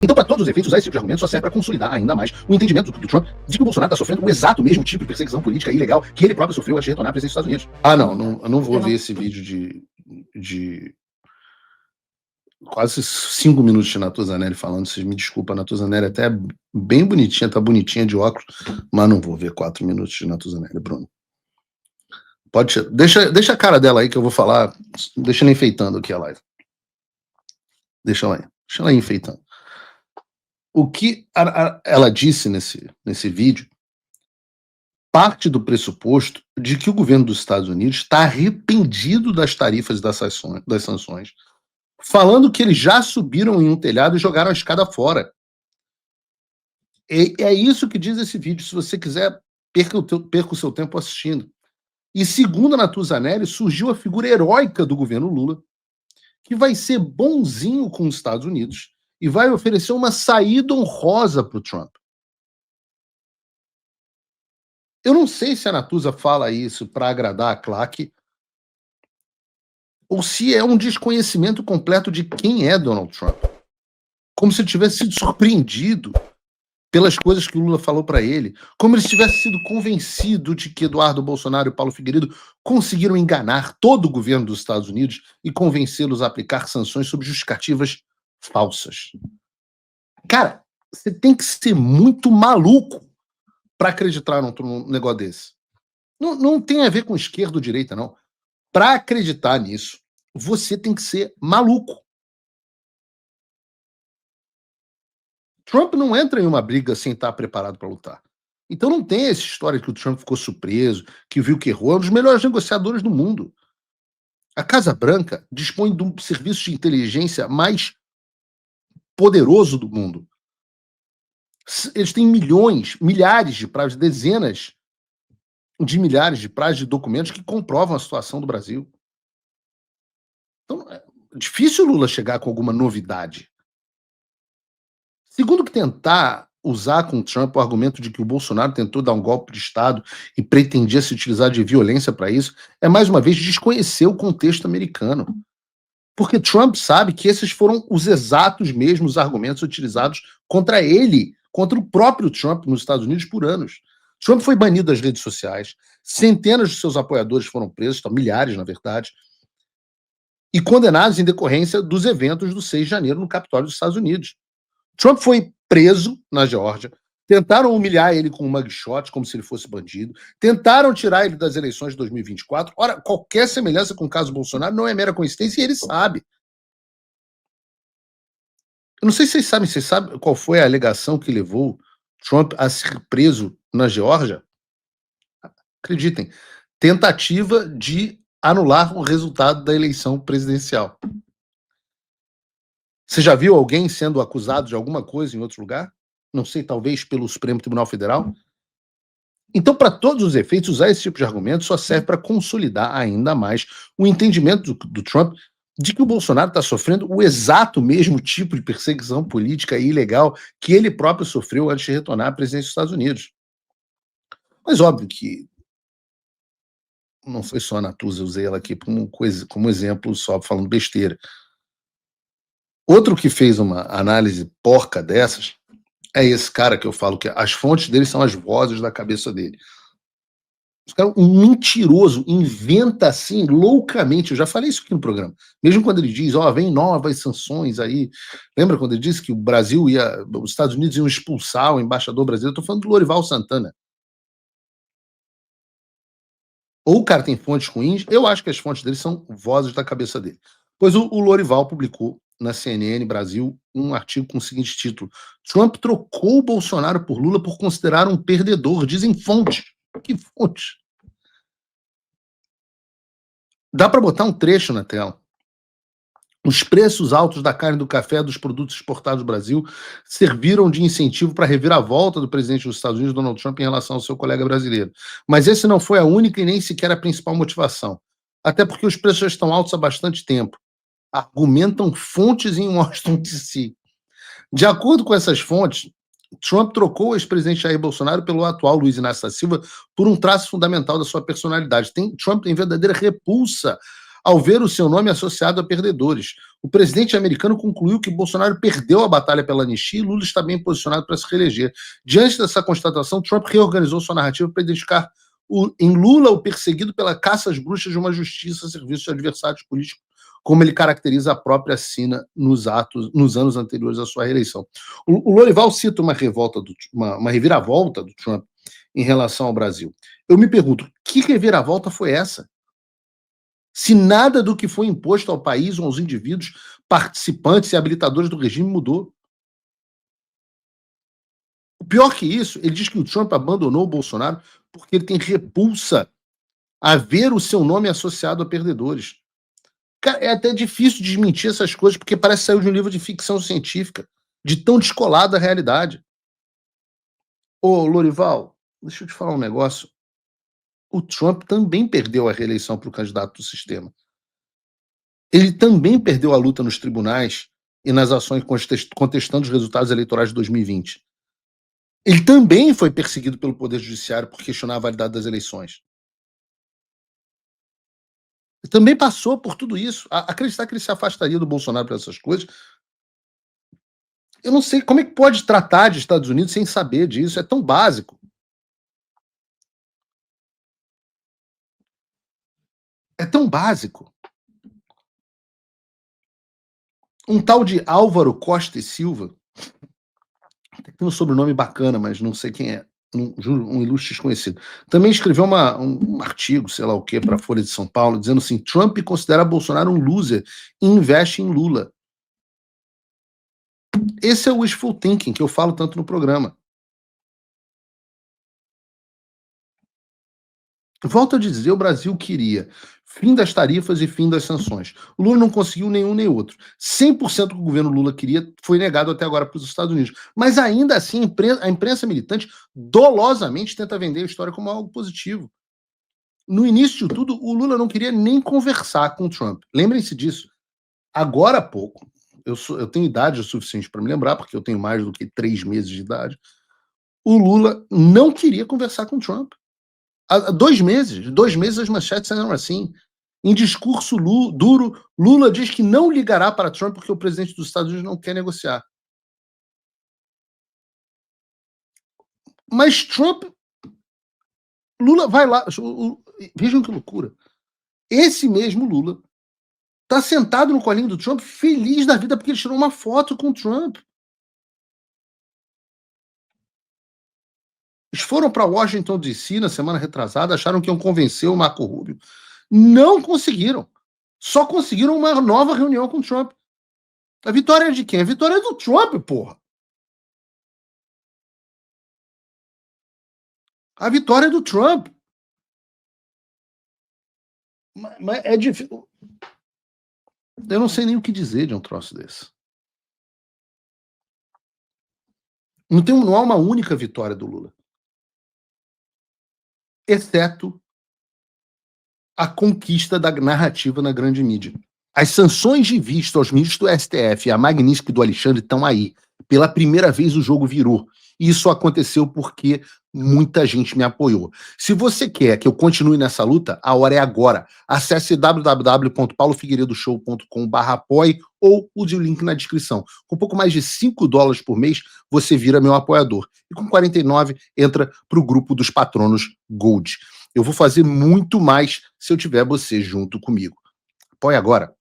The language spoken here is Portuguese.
Então, para todos os efeitos, usar esse tipo de argumento só serve para consolidar ainda mais o entendimento do Trump de que o Bolsonaro está sofrendo o exato mesmo tipo de perseguição política ilegal que ele próprio sofreu antes de retornar à presidência dos Estados Unidos. Eu não vou ver esse vídeo de quase 5 minutos de Natuzaneri falando. Vocês me desculpem, a Natuzaneri até é bem bonitinha, tá bonitinha de óculos, mas não vou ver 4 minutos de Natuzaneri, Bruno. Pode, deixa a cara dela aí que eu vou falar, deixa ela enfeitando aqui a live. Deixa ela aí enfeitando. O que ela disse nesse vídeo parte do pressuposto de que o governo dos Estados Unidos está arrependido das tarifas e das sanções, falando que eles já subiram em um telhado e jogaram a escada fora. É isso que diz esse vídeo. Se você quiser, perca o seu tempo assistindo. E segundo a Natuzaneri, surgiu a figura heróica do governo Lula, que vai ser bonzinho com os Estados Unidos e vai oferecer uma saída honrosa para o Trump. Eu não sei se a Natuza fala isso para agradar a claque ou se é um desconhecimento completo de quem é Donald Trump. Como se ele tivesse sido surpreendido pelas coisas que o Lula falou para ele, como ele tivesse sido convencido de que Eduardo Bolsonaro e Paulo Figueiredo conseguiram enganar todo o governo dos Estados Unidos e convencê-los a aplicar sanções sob justificativas falsas. Cara, você tem que ser muito maluco para acreditar num negócio desse. Não tem a ver com esquerda ou direita, não. Para acreditar nisso, você tem que ser maluco. Trump não entra em uma briga sem estar preparado para lutar. Então não tem essa história que o Trump ficou surpreso, que viu que errou. É um dos melhores negociadores do mundo. A Casa Branca dispõe de um serviço de inteligência mais poderoso do mundo. Eles têm milhares de prazos, dezenas de milhares de prazos de documentos que comprovam a situação do Brasil. Então, é difícil o Lula chegar com alguma novidade. Segundo, que tentar usar com o Trump o argumento de que o Bolsonaro tentou dar um golpe de Estado e pretendia se utilizar de violência para isso, é mais uma vez desconhecer o contexto americano. Porque Trump sabe que esses foram os exatos mesmos argumentos utilizados contra ele, contra o próprio Trump nos Estados Unidos por anos. Trump foi banido das redes sociais, centenas de seus apoiadores foram presos, milhares, na verdade, e condenados em decorrência dos eventos do 6 de janeiro no Capitólio dos Estados Unidos. Trump foi preso na Geórgia, tentaram humilhar ele com um mugshot, como se ele fosse bandido, tentaram tirar ele das eleições de 2024. Ora, qualquer semelhança com o caso Bolsonaro não é mera coincidência e ele sabe. Eu não sei se vocês sabem qual foi a alegação que levou Trump a ser preso na Geórgia? Acreditem, tentativa de anular o resultado da eleição presidencial. Você já viu alguém sendo acusado de alguma coisa em outro lugar? Não sei, talvez pelo Supremo Tribunal Federal? Então, para todos os efeitos, usar esse tipo de argumento só serve para consolidar ainda mais o entendimento do Trump de que o Bolsonaro está sofrendo o exato mesmo tipo de perseguição política e ilegal que ele próprio sofreu antes de retornar à presidência dos Estados Unidos. Mas óbvio que não foi só a Natuza, eu usei ela aqui como exemplo, só falando besteira. Outro que fez uma análise porca dessas é esse cara que eu falo que as fontes dele são as vozes da cabeça dele. Esse cara, um mentiroso, inventa assim loucamente. Eu já falei isso aqui no programa. Mesmo quando ele diz, vem novas sanções aí. Lembra quando ele disse que os Estados Unidos iam expulsar o embaixador brasileiro? Eu tô falando do Lorival Santana. Ou o cara tem fontes ruins, eu acho que as fontes dele são vozes da cabeça dele. Pois o Lorival publicou na CNN Brasil um artigo com o seguinte título: Trump trocou o Bolsonaro por Lula por considerar um perdedor, dizem fontes. Que fonte? Dá para botar um trecho na tela. Os preços altos da carne, do café, dos produtos exportados do Brasil serviram de incentivo para a reviravolta do presidente dos Estados Unidos, Donald Trump, em relação ao seu colega brasileiro. Mas esse não foi a única e nem sequer a principal motivação. Até porque os preços já estão altos há bastante tempo. Argumentam fontes em Washington, D.C. De acordo com essas fontes, Trump trocou o ex-presidente Jair Bolsonaro pelo atual Luiz Inácio da Silva por um traço fundamental da sua personalidade. Trump tem verdadeira repulsa ao ver o seu nome associado a perdedores. O presidente americano concluiu que Bolsonaro perdeu a batalha pela anistia e Lula está bem posicionado para se reeleger. Diante dessa constatação, Trump reorganizou sua narrativa para identificar em Lula o perseguido pela caça às bruxas de uma justiça a serviço de adversários políticos, como ele caracteriza a própria Sina nos anos anteriores à sua reeleição. O Lorival cita uma reviravolta do Trump em relação ao Brasil. Eu me pergunto, que reviravolta foi essa? Se nada do que foi imposto ao país ou aos indivíduos participantes e habilitadores do regime mudou. O pior que isso, ele diz que o Trump abandonou o Bolsonaro porque ele tem repulsa a ver o seu nome associado a perdedores. Cara, é até difícil desmentir essas coisas, porque parece que saiu de um livro de ficção científica, de tão descolado da realidade. Ô, Lorival, deixa eu te falar um negócio. O Trump também perdeu a reeleição para o candidato do sistema. Ele também perdeu a luta nos tribunais e nas ações contestando os resultados eleitorais de 2020. Ele também foi perseguido pelo Poder Judiciário por questionar a validade das eleições. Ele também passou por tudo isso. Acreditar que ele se afastaria do Bolsonaro por essas coisas, eu não sei como é que pode tratar de Estados Unidos sem saber disso. É tão básico. É tão básico. Um tal de Álvaro Costa e Silva, tem um sobrenome bacana, mas não sei quem é, um ilustre desconhecido, também escreveu um artigo, sei lá o que, para a Folha de São Paulo, dizendo assim: Trump considera Bolsonaro um loser e investe em Lula. Esse é o wishful thinking que eu falo tanto no programa. Volto a dizer, o Brasil queria fim das tarifas e fim das sanções. O Lula não conseguiu nenhum nem outro. 100% que o governo Lula queria foi negado até agora para os Estados Unidos. Mas ainda assim, a imprensa militante dolosamente tenta vender a história como algo positivo. No início de tudo, o Lula não queria nem conversar com o Trump. Lembrem-se disso. Agora há pouco, eu tenho idade o suficiente para me lembrar, porque eu tenho mais do que 3 meses de idade, o Lula não queria conversar com o Trump. Há 2 meses as manchetes eram assim. Em discurso duro, Lula diz que não ligará para Trump porque o presidente dos Estados Unidos não quer negociar. Mas Lula vai lá, vejam que loucura. Esse mesmo Lula está sentado no colinho do Trump, feliz da vida porque ele tirou uma foto com o Trump. Eles foram para Washington D.C. na semana retrasada, acharam que iam convencer o Marco Rubio. Não conseguiram. Só conseguiram uma nova reunião com o Trump. A vitória é de quem? A vitória é do Trump, porra. A vitória é do Trump. Mas é difícil. Eu não sei nem o que dizer de um troço desse. Não há uma única vitória do Lula. Exceto a conquista da narrativa na grande mídia. As sanções de vista aos ministros do STF e a Magnífica do Alexandre estão aí. Pela primeira vez o jogo virou. Isso aconteceu porque muita gente me apoiou. Se você quer que eu continue nessa luta, a hora é agora. Acesse www.paulofigueiredoshow.com/apoie ou use o link na descrição. Com pouco mais de $5 por mês, você vira meu apoiador. E com 49, entra para o grupo dos patronos Gold. Eu vou fazer muito mais se eu tiver você junto comigo. Apoie agora.